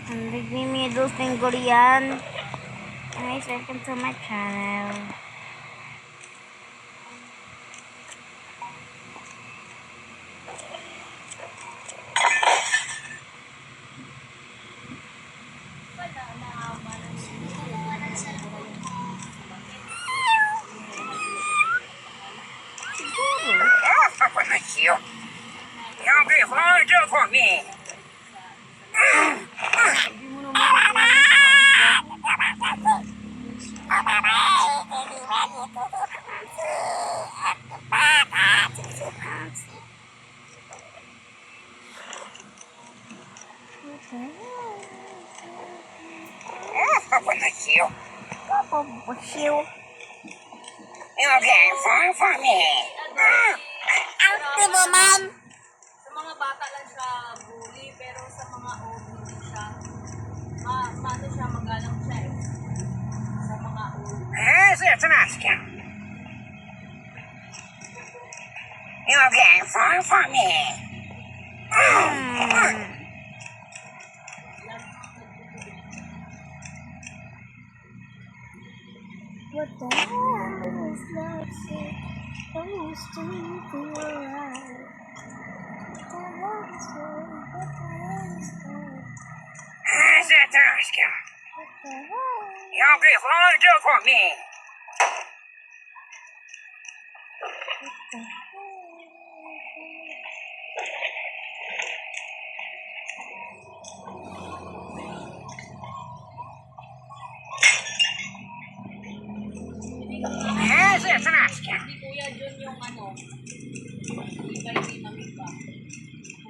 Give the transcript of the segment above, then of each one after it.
Nagmimidos ng Korean. Guys, welcome to my channel. Okay, for me. Active man. Sa mga bata lang siya bully, pero sa mga old hindi siya. Maano siya, magalang siya eh. Sa mga old. Yes, it's an Oscar. Okay, for me. What the hell is that shit? Almost to feel right. Yes, it's an Oscar. What the hell? Okay, for me. Yes, it's an Oscar. Si Kuya John yung ano, ibay ni Mami ba?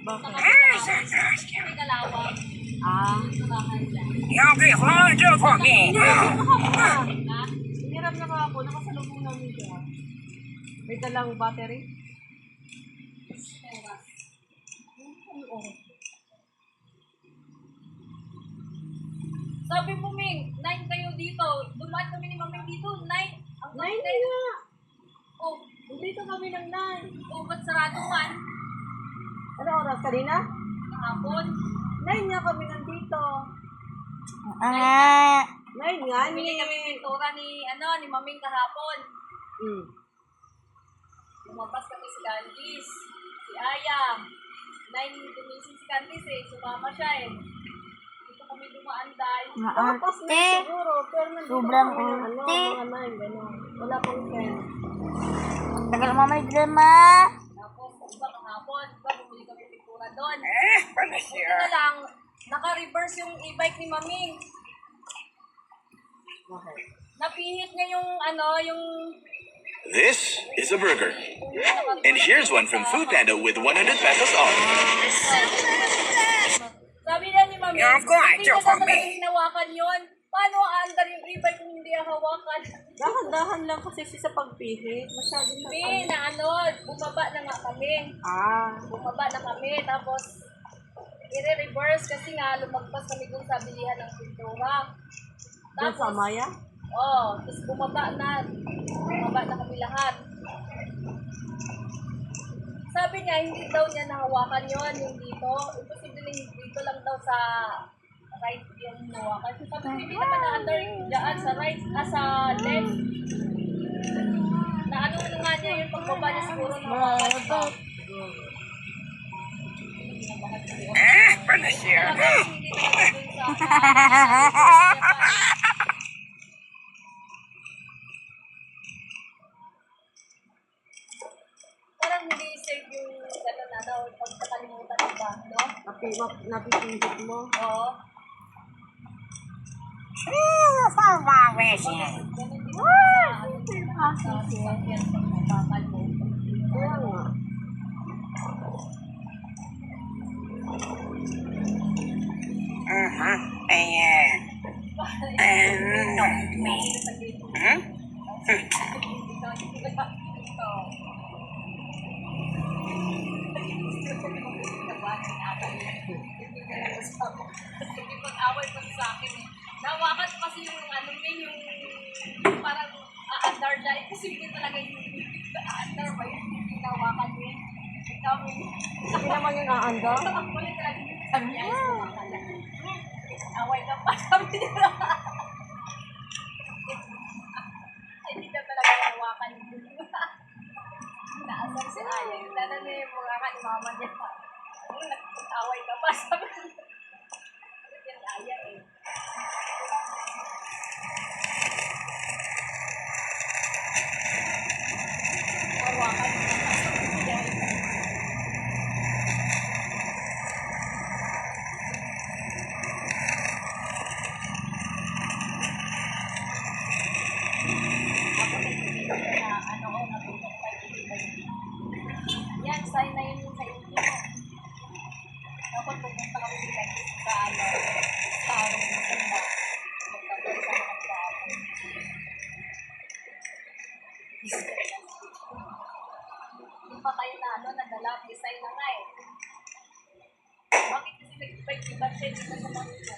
Bakit? Yes, it's an Oscar. May kalawang. Ah. Turahan lang. Okay, for me. Ha? Hirap na nga ako, nakasalubong namin siya. May dalang battery. Sabi mo, Ming, 9 kayo dito. Dumaan kami ni Mami dito, 9. Ang 9 9 nga! Oh, Dito kami ng 9. oh, ba't sarado man? Ano oras kanina? Kahapon. 9 nga kami nandito. 9 9 nga Bili kami pintura ni Maming kahapon. Hmm. Lumabas kami si Candice, si Aya. 9 dumising si Candice eh, sumama siya eh. Dito kami dumaan dahil. Tapos na Maarte. siguro, pero nandito Sobrang kami ng arte. mga 9, gano'n. Wala pang 10. Tagal mo may drama. Tapos, iba kahapon, iba bumili kami pintura doon. Buenos Buti dias. na lang, naka-reverse yung e-bike ni Maming. Okay. Napihit niya yung yung This is a burger. And here's one from Food Panda with 100 pesos off. Sabi niya ni Mami, Yung kuha, hindi niya yung kuha, talaga Mami. hinawakan yun. Paano aandar yung e-bike kung hindi hawakan? Dahan-dahan lang kasi siya sa pagpihit. Masyado siya. Hindi, bumaba na nga kami. Bumaba na kami, tapos i-reverse kasi nga lumagpas kami dun sa bilihan ng pintura. Doon sa Maya? Tapos bumaba na kami lahat. Sabi niya, hindi daw niya nahawakan yon yung dito. Imposible dito lang daw sa right yung nahawakan. Sabi niya, hindi naman na-under dyan sa right, sa left. Na ano nga niya yung pagbaba niya siguro nahawakan ito. Buenos dias. Talagang hindi talaga dun sa parang hindi safe yung gano'n na daw pagkakalimutan ng ba, no? Napipihit mo. Oo. For my wishes. Ganun din sa sasakyan pag napakal mo. Kaya nga. Ayan. Ano me? Hmm? Pag-away pa sa akin eh. Nawakan ko kasi yung yung parang aandar dyan. Kasi hindi talaga yung aandar ba yung nawakan mo yun. Ikaw mo. Hindi naman yung aanda. Ang kulit talaga yung sabi niya. Away ka pa, sabi niya. Hindi ka talaga nawakan. Naasar si Aya. Yung dada niya yung mukha ka ni mama niya. Away ka pa, sabi niya. Yan Aya eh. Hawakan mo na. Yan, sign na yun sa inyo. Dapat pupunta kami dito sa sa harap ng sanda. Magkabay sa mga tao. Yung pa kayo na nadala, design na nga eh. Bakit kasi nag-iba siya dito sa mga ito?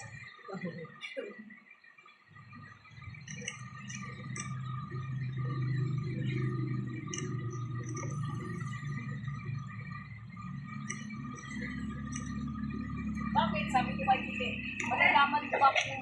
Bakit? Sabi ko kay Tite, malalaman ko ba kung